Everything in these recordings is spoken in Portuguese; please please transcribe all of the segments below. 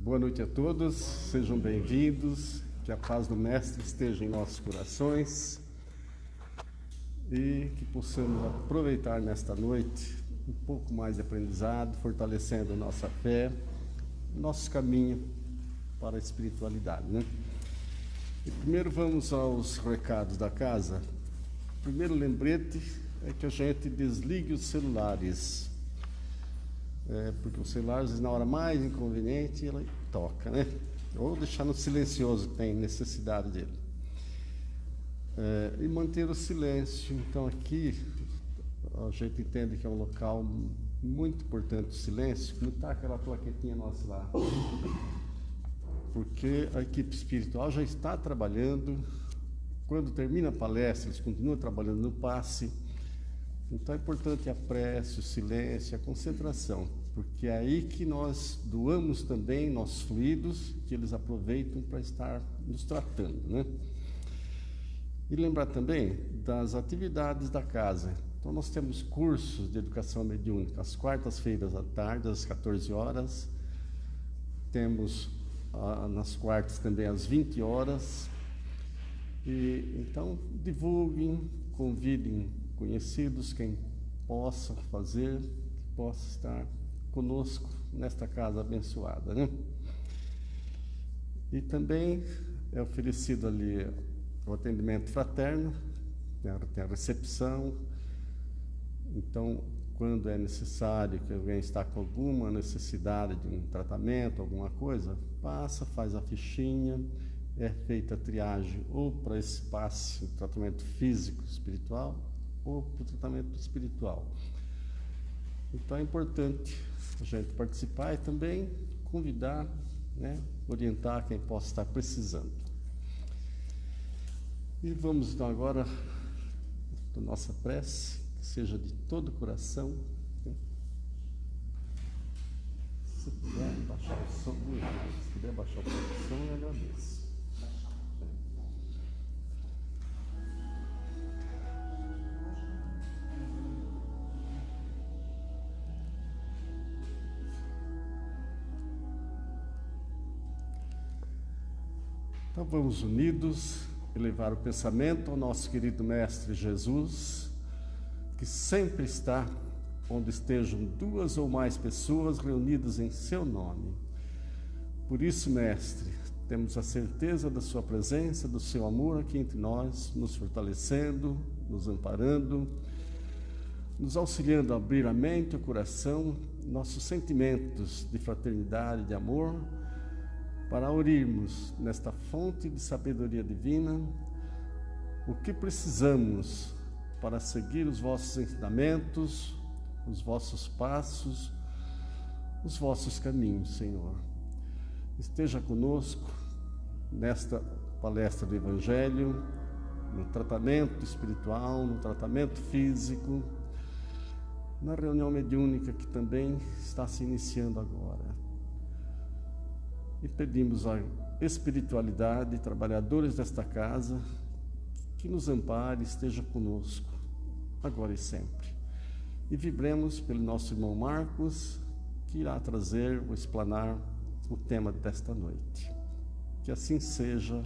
Boa noite a todos, sejam bem-vindos, que a paz do Mestre esteja em nossos corações e que possamos aproveitar nesta noite um pouco mais de aprendizado, fortalecendo a nossa fé, nosso caminho para a espiritualidade, né? E primeiro vamos aos recados da casa. O primeiro lembrete é que a gente desligue os celulares, porque o celular, às vezes, na hora mais inconveniente, ele toca, né? Ou deixar no silencioso, tem necessidade dele. E manter o silêncio. Então aqui a gente entende que é um local muito importante o silêncio, como está aquela plaquetinha nossa lá, porque a equipe espiritual já está trabalhando. Quando termina a palestra, eles continuam trabalhando no passe. Então é importante a prece, o silêncio, a concentração, porque é aí que nós doamos também nossos fluidos, que eles aproveitam para estar nos tratando, né? E lembrar também das atividades da casa. Então nós temos cursos de educação mediúnica às quartas-feiras à tarde, às 14 horas. Temos nas quartas também às 20 horas. E então divulguem, convidem conhecidos, quem possa fazer, que possa estar conosco nesta casa abençoada, né? E também é oferecido ali o atendimento fraterno, tem a recepção. Então, quando é necessário que alguém está com alguma necessidade de um tratamento, alguma coisa, passa, faz a fichinha, é feita a triagem ou para esse passe, tratamento físico, espiritual, ou para o tratamento espiritual. Então é importante a gente participar e também convidar, né, orientar quem possa estar precisando. E vamos então agora da nossa prece, que seja de todo o coração, né? Se puder baixar o som, se puder baixar o som, eu agradeço. Então vamos unidos elevar o pensamento ao nosso querido Mestre Jesus, que sempre está onde estejam duas ou mais pessoas reunidas em seu nome. Por isso, Mestre, temos a certeza da sua presença, do seu amor aqui entre nós, nos fortalecendo, nos amparando, nos auxiliando a abrir a mente e o coração, nossos sentimentos de fraternidade e de amor, para aurirmos nesta fonte de sabedoria divina o que precisamos para seguir os vossos ensinamentos, os vossos passos, os vossos caminhos, Senhor. Esteja conosco nesta palestra do Evangelho, no tratamento espiritual, no tratamento físico, na reunião mediúnica que também está se iniciando agora. E pedimos à espiritualidade, trabalhadores desta casa, que nos ampare, esteja conosco, agora e sempre. E vibremos pelo nosso irmão Marcos, que irá trazer ou explanar o tema desta noite. Que assim seja,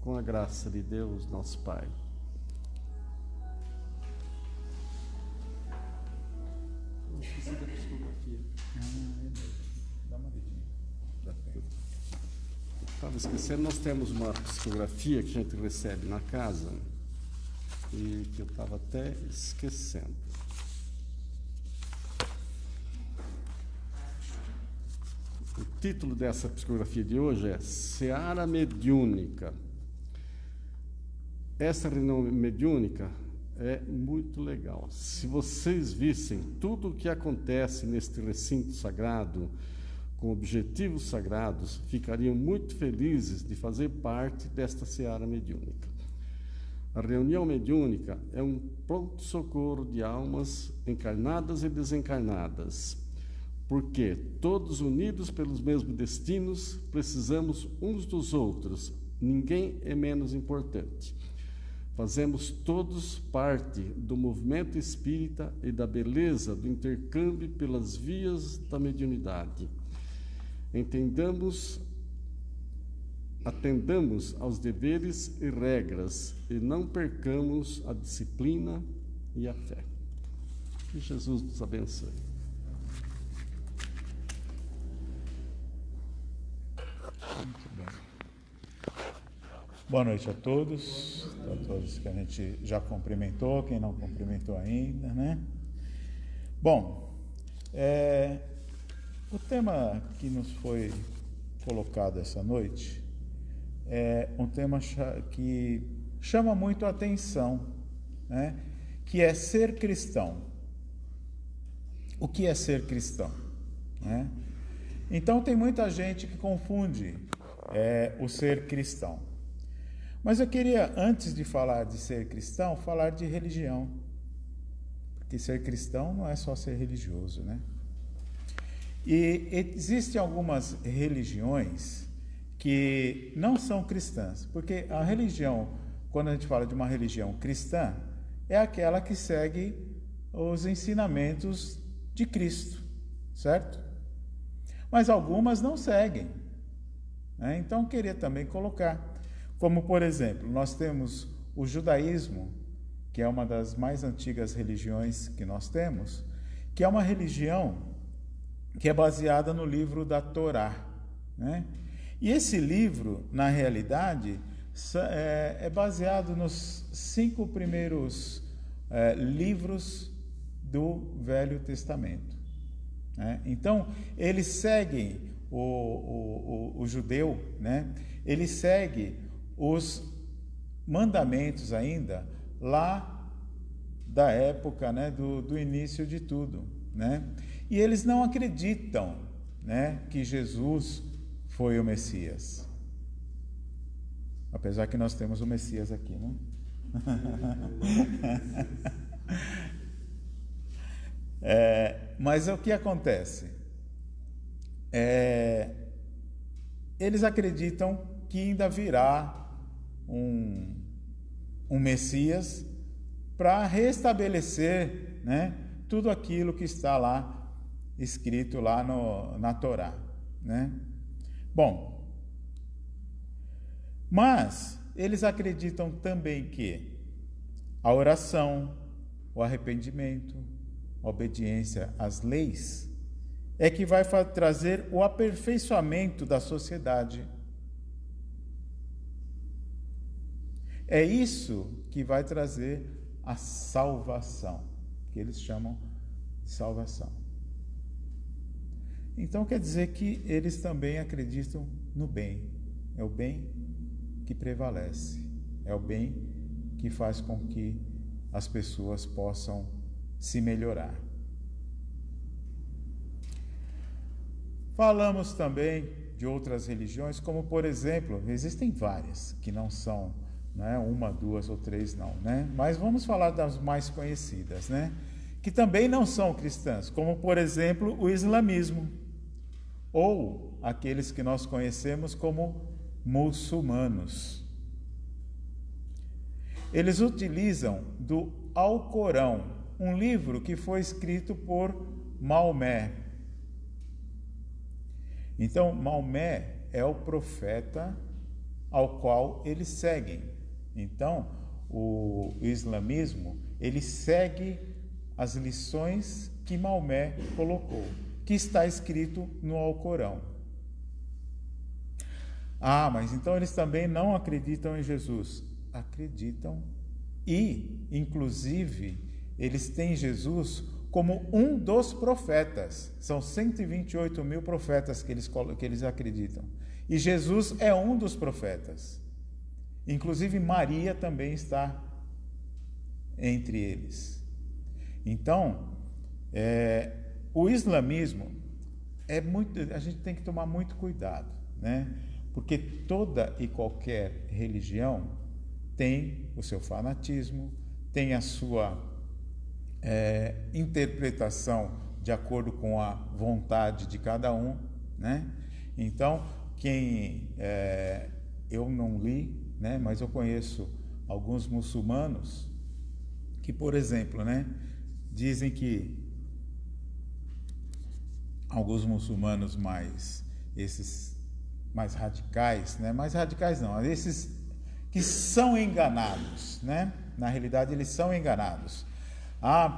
com a graça de Deus, nosso Pai. Não esqueci da psicografia. Dá uma olhadinha. Estava esquecendo, nós temos uma psicografia que a gente recebe na casa e que eu estava até esquecendo. O título dessa psicografia de hoje é Seara Mediúnica. Essa reunião mediúnica é muito legal. Se vocês vissem tudo o que acontece neste recinto sagrado, com objetivos sagrados, ficariam muito felizes de fazer parte desta seara mediúnica. A reunião mediúnica é um pronto-socorro de almas encarnadas e desencarnadas, porque todos unidos pelos mesmos destinos, precisamos uns dos outros, ninguém é menos importante. Fazemos todos parte do movimento espírita e da beleza do intercâmbio pelas vias da mediunidade. atendamos aos deveres e regras e não percamos a disciplina e a fé. Que Jesus nos abençoe. Muito bem. Boa noite a todos que a gente já cumprimentou, quem não cumprimentou ainda, né? Bom, o tema que nos foi colocado essa noite é um tema que chama muito a atenção, né? Que é ser cristão. O que é ser cristão, né? Então tem muita gente que confunde o ser cristão. Mas eu queria, antes de falar de ser cristão, falar de religião. Porque ser cristão não é só ser religioso, né? E existem algumas religiões que não são cristãs. Porque a religião, quando a gente fala de uma religião cristã, é aquela que segue os ensinamentos de Cristo, certo? Mas algumas não seguem, né? Então eu queria também colocar, como por exemplo, nós temos o judaísmo, que é uma das mais antigas religiões que nós temos, que é uma religião que é baseada no livro da Torá, né? E esse livro, na realidade, é baseado nos 5 primeiros livros do Velho Testamento, né? Então, eles seguem o judeu, né? Ele segue os mandamentos ainda lá da época, né? do início de tudo, né? E eles não acreditam, né? Que Jesus foi o Messias. Apesar que nós temos o Messias aqui, né? Mas o que acontece? Eles acreditam que ainda virá um Messias para restabelecer, né, tudo aquilo que está lá escrito lá na Torá, né? Bom, mas eles acreditam também que a oração, o arrependimento, a obediência às leis é que vai trazer o aperfeiçoamento da sociedade. É isso que vai trazer a salvação, que eles chamam de salvação. Então quer dizer que eles também acreditam no bem. É o bem que prevalece. É o bem que faz com que as pessoas possam se melhorar. Falamos também de outras religiões, como por exemplo, existem várias que não são, né, 1, 2 ou 3 não, né? Mas vamos falar das mais conhecidas, né? Que também não são cristãs, como por exemplo o islamismo, ou aqueles que nós conhecemos como muçulmanos. Eles utilizam do Alcorão, um livro que foi escrito por Maomé. Então, Maomé é o profeta ao qual eles seguem. Então, o islamismo, ele segue as lições que Maomé colocou, que está escrito no Alcorão. Ah, mas então eles também não acreditam em Jesus. Acreditam e, inclusive, eles têm Jesus como um dos profetas. São 128 mil profetas que eles acreditam. E Jesus é um dos profetas. Inclusive Maria também está entre eles. Então, o islamismo a gente tem que tomar muito cuidado, né? Porque toda e qualquer religião tem o seu fanatismo, tem a sua interpretação de acordo com a vontade de cada um, né? Então, eu não li, né? Mas eu conheço alguns muçulmanos que, por exemplo, né, dizem que alguns muçulmanos mais esses mais radicais, né? Mais radicais não, esses que são enganados, né? Na realidade, eles são enganados.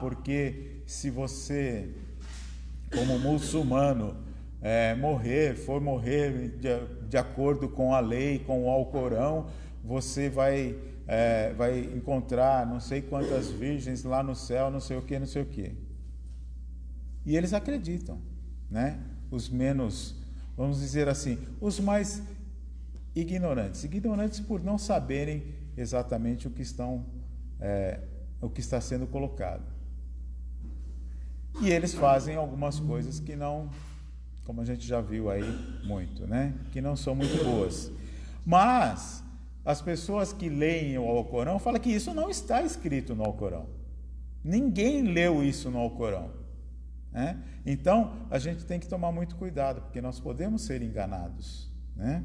Porque se você, como muçulmano, for morrer de acordo com a lei, com o Alcorão, você vai encontrar não sei quantas virgens lá no céu, não sei o que, não sei o que. E eles acreditam, né? Os menos, vamos dizer assim, os mais ignorantes por não saberem exatamente o que está sendo colocado. E eles fazem algumas coisas que não, como a gente já viu aí muito, né? Que não são muito boas. Mas as pessoas que leem o Alcorão falam que isso não está escrito no Alcorão. Ninguém leu isso no Alcorão, né? Então a gente tem que tomar muito cuidado, porque nós podemos ser enganados, né?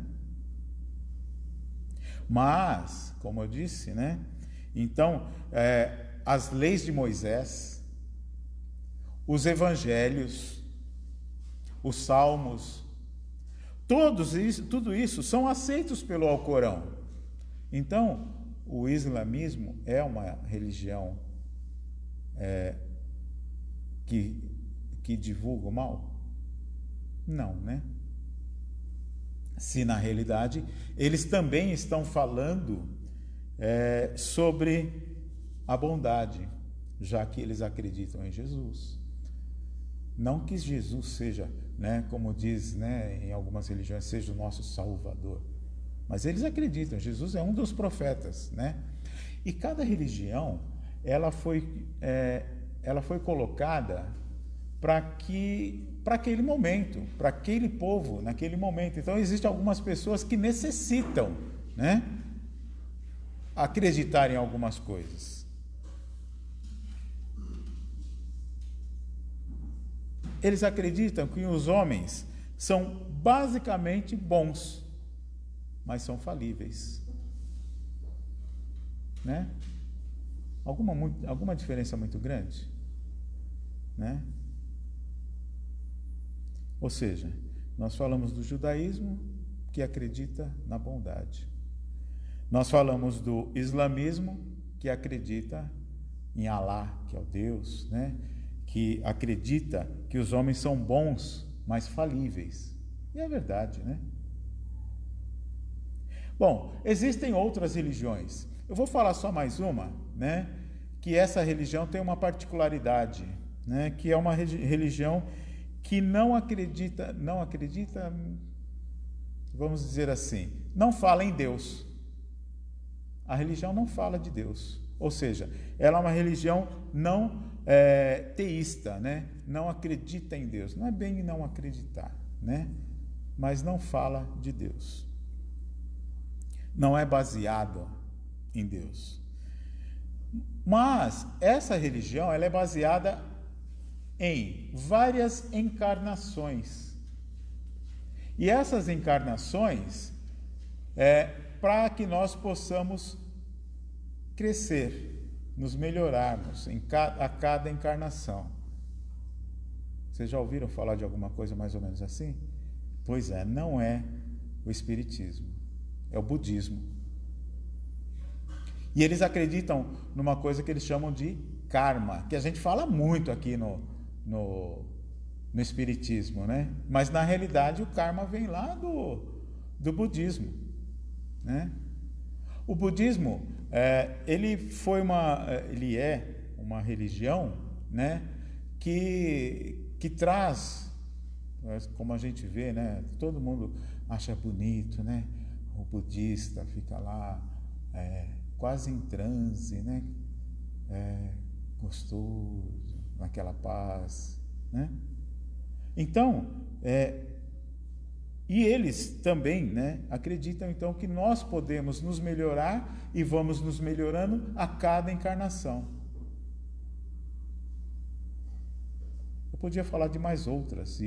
Mas, como eu disse, né? Então, as leis de Moisés, os evangelhos, os salmos, tudo isso são aceitos pelo Alcorão. Então, o islamismo é uma religião que divulga o mal? Não, né? Se na realidade eles também estão falando sobre a bondade, já que eles acreditam em Jesus. Não que Jesus seja, né, como diz, né, em algumas religiões, seja o nosso Salvador, mas eles acreditam, Jesus é um dos profetas, né? E cada religião, ela foi colocada para aquele momento, para aquele povo, naquele momento. Então, existem algumas pessoas que necessitam, né, acreditar em algumas coisas. Eles acreditam que os homens são basicamente bons, mas são falíveis, né? Alguma diferença muito grande, né? Ou seja, nós falamos do judaísmo, que acredita na bondade. Nós falamos do islamismo, que acredita em Alá, que é o Deus, né? Que acredita que os homens são bons, mas falíveis. E é verdade, né? Bom, existem outras religiões. Eu vou falar só mais uma, né? Que essa religião tem uma particularidade, né? Que é uma religião que não acredita, vamos dizer assim, não fala em Deus. A religião não fala de Deus. Ou seja, ela é uma religião não teísta, né? Não acredita em Deus. Não é bem não acreditar, né? Mas não fala de Deus. Não é baseado em Deus. Mas essa religião, ela é baseada em várias encarnações. E essas encarnações para que nós possamos crescer, nos melhorarmos a cada encarnação. Vocês já ouviram falar de alguma coisa mais ou menos assim? Pois é, não é o espiritismo, é o budismo. E eles acreditam numa coisa que eles chamam de karma, que a gente fala muito aqui no espiritismo, né? Mas na realidade o karma vem lá do budismo, né? O budismo ele é uma religião, né? Que traz, como a gente vê, né? Todo mundo acha bonito, né? O budista fica lá quase em transe, né? Gostoso, naquela paz, né? Então, e eles também, né, acreditam então que nós podemos nos melhorar e vamos nos melhorando a cada encarnação. Eu podia falar de mais outras,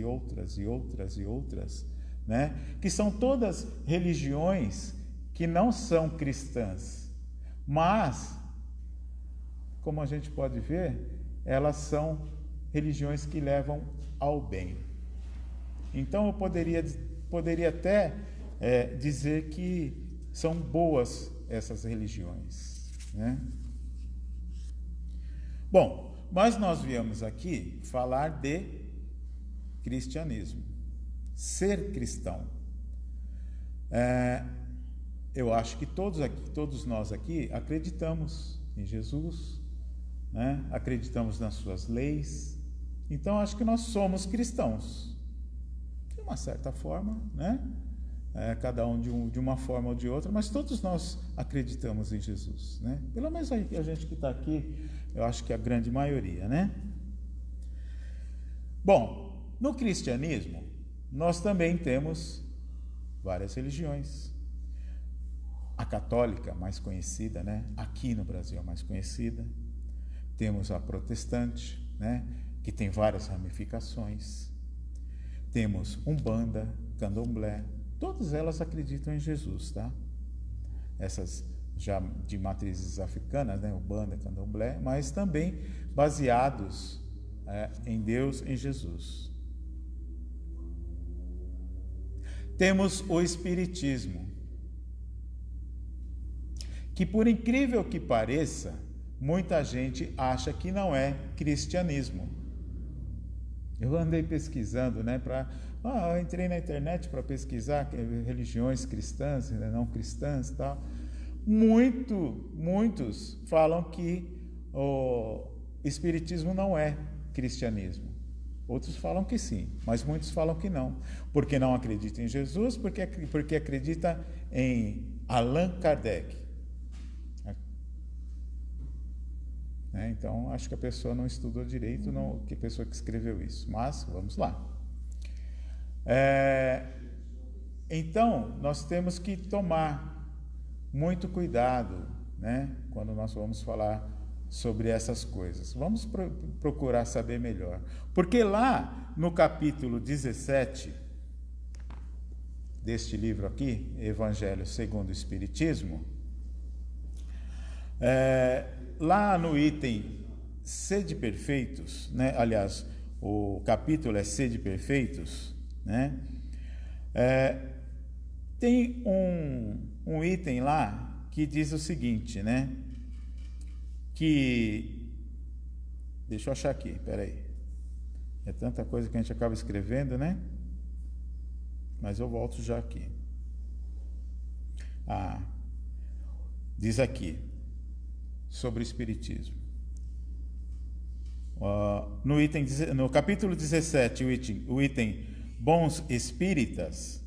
né, que são todas religiões que não são cristãs, mas, como a gente pode ver, elas são religiões que levam ao bem. Então eu poderia poderia até dizer que são boas essas religiões, né? Bom, mas nós viemos aqui falar de cristianismo, ser cristão. Eu acho que todos nós aqui acreditamos em Jesus, né? Acreditamos nas suas leis, então acho que nós somos cristãos, de uma certa forma, né? Cada um de uma forma ou de outra, mas todos nós acreditamos em Jesus, né? Pelo menos a gente que está aqui, eu acho que a grande maioria, né? Bom, no cristianismo, nós também temos várias religiões. A católica, mais conhecida, né? Aqui no Brasil, a mais conhecida. Temos a protestante, né? Que tem várias ramificações. Temos Umbanda, Candomblé. Todas elas acreditam em Jesus, tá? Essas já de matrizes africanas, né? Umbanda, Candomblé, mas também baseados em Deus, em Jesus. Temos o Espiritismo, que por incrível que pareça, muita gente acha que não é cristianismo. Eu andei pesquisando, né, eu entrei na internet para pesquisar religiões cristãs, não cristãs e tal. Muitos falam que o Espiritismo não é cristianismo. Outros falam que sim, mas muitos falam que não. Porque não acreditam em Jesus, porque acredita em Allan Kardec. Então, acho que a pessoa não estudou direito, que a pessoa que escreveu isso. Mas, vamos lá. Então, nós temos que tomar muito cuidado, né, quando nós vamos falar sobre essas coisas. Vamos procurar saber melhor. Porque lá, no capítulo 17 deste livro aqui, Evangelho segundo o Espiritismo, lá no item Sede Perfeitos, né? Aliás, o capítulo é Sede Perfeitos, né? Tem um item lá que diz o seguinte, né? Deixa eu achar aqui, peraí. É tanta coisa que a gente acaba escrevendo, né? Mas eu volto já aqui. Diz aqui sobre o Espiritismo. No capítulo 17, o item Bons Espíritas,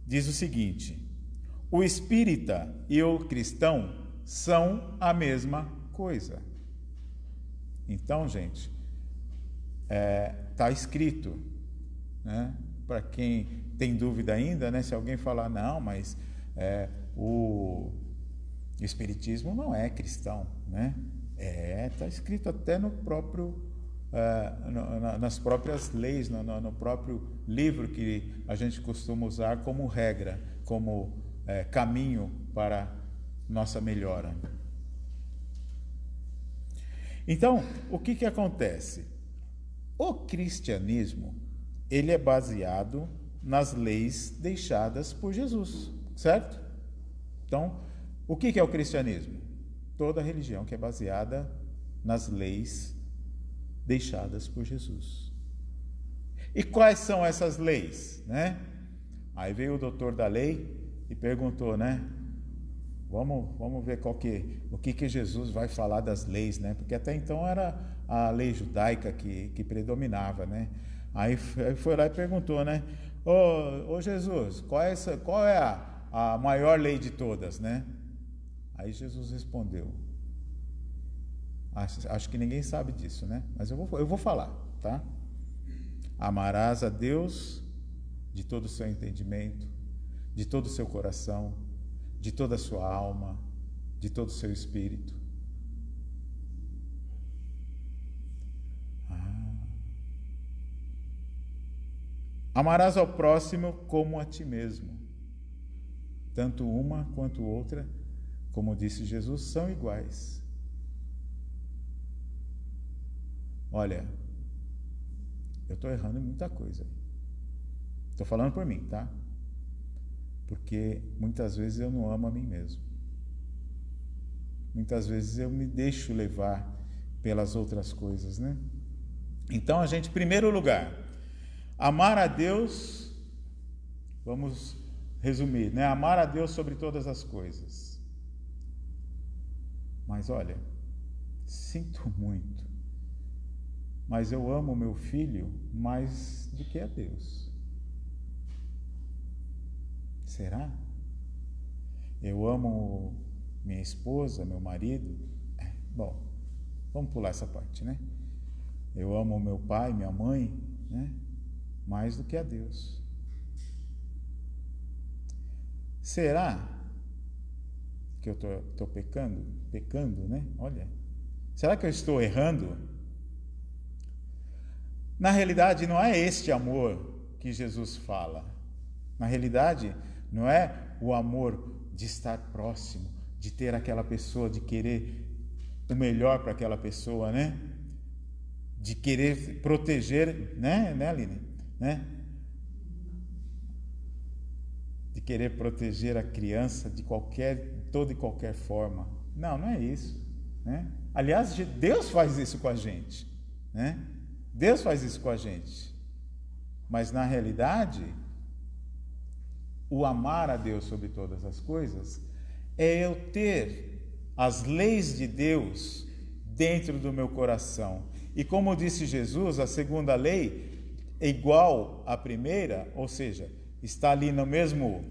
diz o seguinte: o espírita e o cristão são a mesma coisa. Então, gente, está escrito, né? Para quem tem dúvida ainda, né? Se alguém falar, não, mas o Espiritismo não é cristão, né? Está escrito até no próprio, nas próprias leis, no próprio livro que a gente costuma usar como regra, como caminho para nossa melhora. Então, o que acontece? O cristianismo, ele é baseado nas leis deixadas por Jesus, certo? Então, o que é o cristianismo? Toda religião que é baseada nas leis deixadas por Jesus. E quais são essas leis, né? Aí veio o doutor da lei e perguntou, né? Vamos ver o que Jesus vai falar das leis, né? Porque até então era a lei judaica que predominava, né? Aí foi lá e perguntou, né? Ô Jesus, qual é a maior lei de todas, né? Aí Jesus respondeu. Acho que ninguém sabe disso, né? Mas eu vou falar, tá? Amarás a Deus de todo o seu entendimento, de todo o seu coração, de toda a sua alma, de todo o seu espírito. Amarás ao próximo como a ti mesmo. Tanto uma quanto outra, como disse Jesus, são iguais. Olha, eu estou errando em muita coisa. Estou falando por mim, tá? Porque muitas vezes eu não amo a mim mesmo. Muitas vezes eu me deixo levar pelas outras coisas, né? Então a gente, em primeiro lugar, amar a Deus, vamos resumir, né? Amar a Deus sobre todas as coisas. Mas olha, sinto muito, mas eu amo meu filho mais do que a Deus. Será? Eu amo minha esposa, meu marido? Bom, vamos pular essa parte, né? Eu amo meu pai, minha mãe, né? Mais do que a Deus. Será que eu estou pecando, né? Olha, será que eu estou errando? Na realidade, não é este amor que Jesus fala. Na realidade, não é o amor de estar próximo, de ter aquela pessoa, de querer o melhor para aquela pessoa, né? De querer proteger, né, Aline? Né? De querer proteger a criança de toda e qualquer forma. Não, não é isso, né? Aliás, Deus faz isso com a gente, né? Deus faz isso com a gente. Mas na realidade, o amar a Deus sobre todas as coisas é eu ter as leis de Deus dentro do meu coração. E como disse Jesus, a segunda lei é igual à primeira, ou seja, está ali no mesmo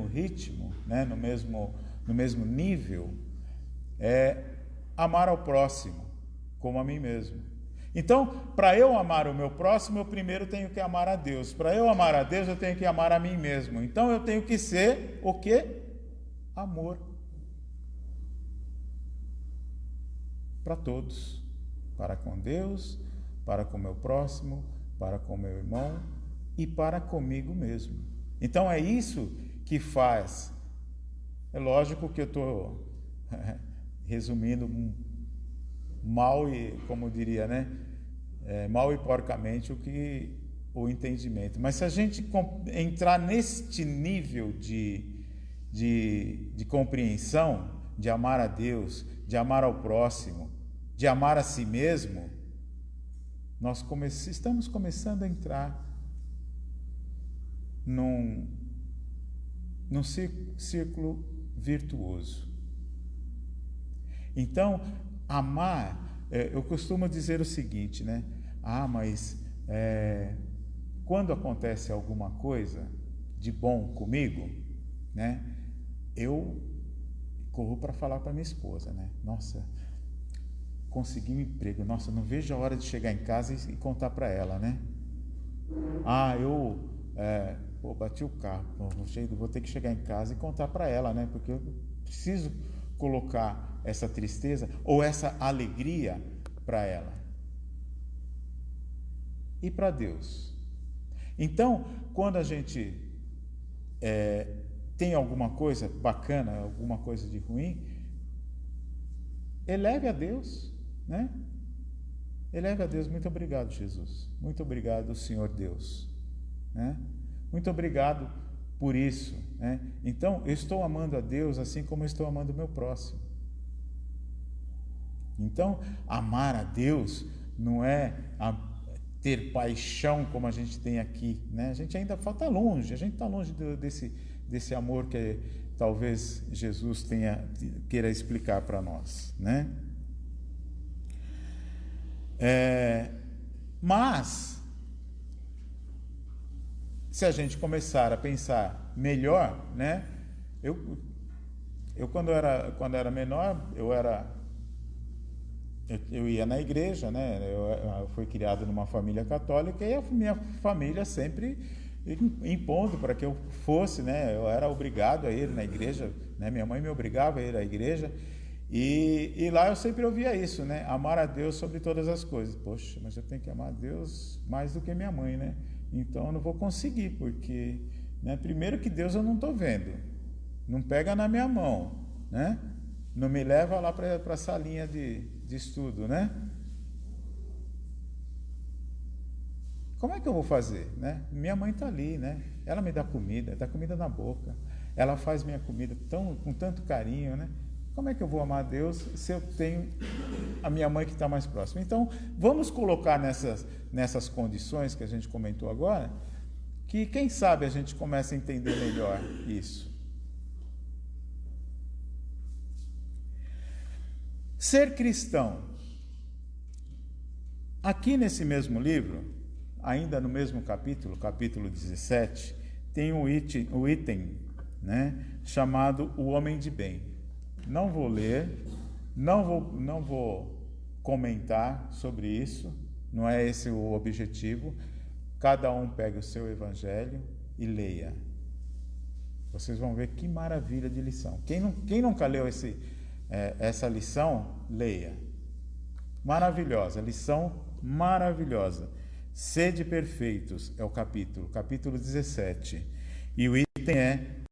ritmo, né? no mesmo nível, é amar ao próximo como a mim mesmo. Então, para eu amar o meu próximo, eu primeiro tenho que amar a Deus. Para eu amar a Deus, eu tenho que amar a mim mesmo. Então, eu tenho que ser o quê? Amor. Para todos. Para com Deus, para com o meu próximo, para com o meu irmão e para comigo mesmo. Então, é isso que faz. É lógico que eu estou resumindo mal e, como diria, né? Mal e porcamente o entendimento. Mas se a gente entrar neste nível de compreensão, de amar a Deus, de amar ao próximo, de amar a si mesmo, nós estamos começando a entrar num círculo virtuoso. Então, amar, eu costumo dizer o seguinte, né? Mas quando acontece alguma coisa de bom comigo, né? Eu corro para falar para minha esposa, né? Nossa, consegui um emprego. Nossa, não vejo a hora de chegar em casa e contar para ela, né? Bati o carro. Vou ter que chegar em casa e contar para ela, né? Porque eu preciso colocar essa tristeza ou essa alegria para ela. E para Deus. Então, quando a gente tem alguma coisa bacana, alguma coisa de ruim, eleve a Deus, né? Eleve a Deus. Muito obrigado, Jesus. Muito obrigado, Senhor Deus, né? Muito obrigado por isso, né? Então, eu estou amando a Deus assim como eu estou amando o meu próximo. Então, amar a Deus não é ter paixão como a gente tem aqui, né? A gente ainda está longe, desse amor que talvez Jesus queira explicar para nós, né? Mas, se a gente começar a pensar melhor, né? Eu quando era menor, eu ia na igreja, né? Eu fui criado numa família católica e a minha família sempre impondo para que eu fosse, né? Eu era obrigado a ir na igreja, né? Minha mãe me obrigava a ir à igreja e lá eu sempre ouvia isso, né? Amar a Deus sobre todas as coisas. Poxa, mas eu tenho que amar a Deus mais do que minha mãe, né? Então eu não vou conseguir, porque, né? Primeiro que Deus eu não estou vendo, não pega na minha mão, né? Não me leva lá para a salinha de estudo, né? como é que eu vou fazer, né? Minha mãe está ali, né? Ela me dá comida na boca, ela faz minha comida com tanto carinho, né? Como é que eu vou amar a Deus se eu tenho a minha mãe que está mais próxima? Então, vamos colocar nessas condições que a gente comentou agora, que quem sabe a gente começa a entender melhor isso. Ser cristão. Aqui nesse mesmo livro, ainda no mesmo capítulo, capítulo 17, tem um item, né, chamado O Homem de Bem. Não vou ler, não vou comentar sobre isso, não é esse o objetivo. Cada um pegue o seu evangelho e leia. Vocês vão ver que maravilha de lição. Quem nunca leu essa lição, leia. Maravilhosa, lição maravilhosa. Sede perfeitos é o capítulo 17. E o item é